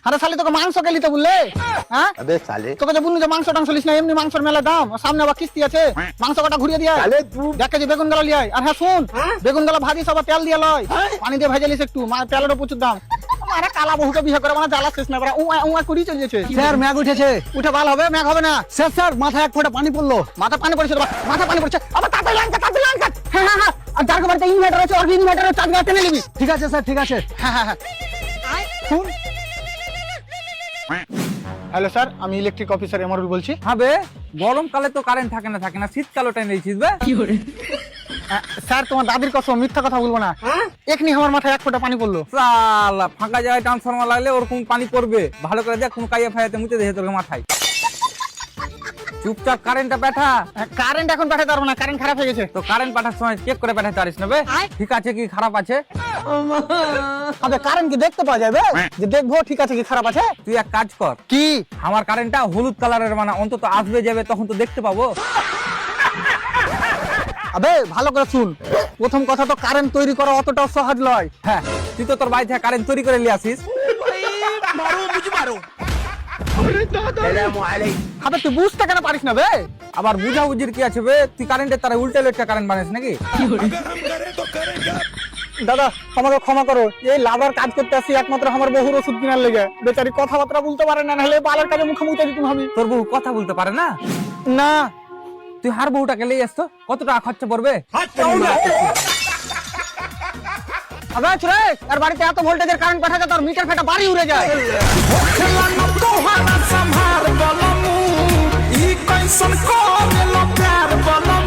আরে শালি তোকে মাংস কেলি তো বললে, হ্যাঁ अबे साले তোকে যে বললু যে মাংস টাংস লিস না, এমনি মাংসের মেলা দাম, সামনে আবার কিস্তি আছে, মাংস কটা ঘুরিয়ে দিয়ে साले तू 1 কেজি বেগুন গালা লিয়াই। আর হ্যাঁ শুন, বেগুন গালা ভাজি সব তেল দিয়ে লয়, পানি দিয়ে ভেজে লিস একটু, তেলেরও প্রচুর দাম। আরে কালা বহুকে বিয়ে করে মানে জ্বালা শেষ না করে উয়া কুড়ি চলে যাচ্ছে। স্যার ম্যাগ উঠেছে। উঠে ভালো হবে, ম্যাগ হবে না। স্যার মাথায় এক ফোঁটা পানি পড়লো। মাথা পানি পড়ছে, মাথা পানি পড়ছে, আবার তাতে লাঙ্কা তাতে লাঙ্কা। হ্যাঁ হ্যাঁ হ্যাঁ, আর যার বাড়িতে ইনভার্টার আছে ওর ইনভার্টারের চার্জ টেনে নিবি। ঠিক আছে স্যার, ঠিক আছে। হ্যাঁ হ্যাঁ হ্যাঁ। শুন, হ্যালো স্যার, আমি ইলেকট্রিক অফিসার এমরুল বলছি। হবে গরমকালে তো কারেন্ট থাকে না শীতকালে টেনে দিয়েছিস বে। স্যার তোমার দাদির কসম, মিথ্যা কথা বলবো না, এখনি আমার মাথায় 1 ফোঁটা পানি পড়লো। সালা ফাঁকা জায়গায় ট্রান্সফরমার লাগলে ওরকম পানি পড়বে, ভালো করে দেখ কোন কাইয়া ফাইয়াতে মুতে দেখে তোর মাথায়। চুপচাপ কারেন্টটা পাঠা। কারেন্ট এখন পাঠাতে পারবো না, কারেন্ট খারাপ হয়ে গেছে। তো কারেন্ট পাঠার সময় চেক করে পাঠাতে পারিস না বে, ঠিক আছে কি খারাপ আছে। আবে কারেন্ট কি দেখতে পাওয়া যাবে যে দেখবো ঠিক আছে কি খারাপ আছে? তুই এক কাজ কর, কি? আমার কারেন্টটা হলুদ কালারের মানে অন্তত আসবে যাবে তখন তো দেখতে পাবো। আবে ভালো করে শুন, প্রথম কথা তো কারেন্ট তৈরি করা অতটাও সহজ নয়। হ্যাঁ, তুই তো তোর বাড়ি থেকে কারেন্ট তৈরি করে নিয়ে আসিস। আবে তুই বুঝতে কেন পারিস না বে? আবার বুঝাবুঝির কি আছে বে, তুই কারেন্টের তারা উল্টে উল্টে কারেন্ট বানাস নাকি? দাদা আমাকে ক্ষমা করো, এই লাভার কাজ করতে আসি একমাত্র আমার বহুর ওষুধ কেনার লেগে। বেচারি কথাবার্তা বলতে পারে না, নাহলে বালের কাজে মুখে মুখে দিতাম আমি। তোর বউ কথা বলতে পারে না? না তুই হার বউটাকে নিয়ে আসতো, কত টাকা খরচা পড়বে? আবে রে, আর বাড়িতে এত ভোল্টেজের কারেন্ট পাঠাতে তোর মিটার ফেটা বাড়ি উড়ে যায়। संभार बोलमु ई कैसन करे लो प्यार बोलमु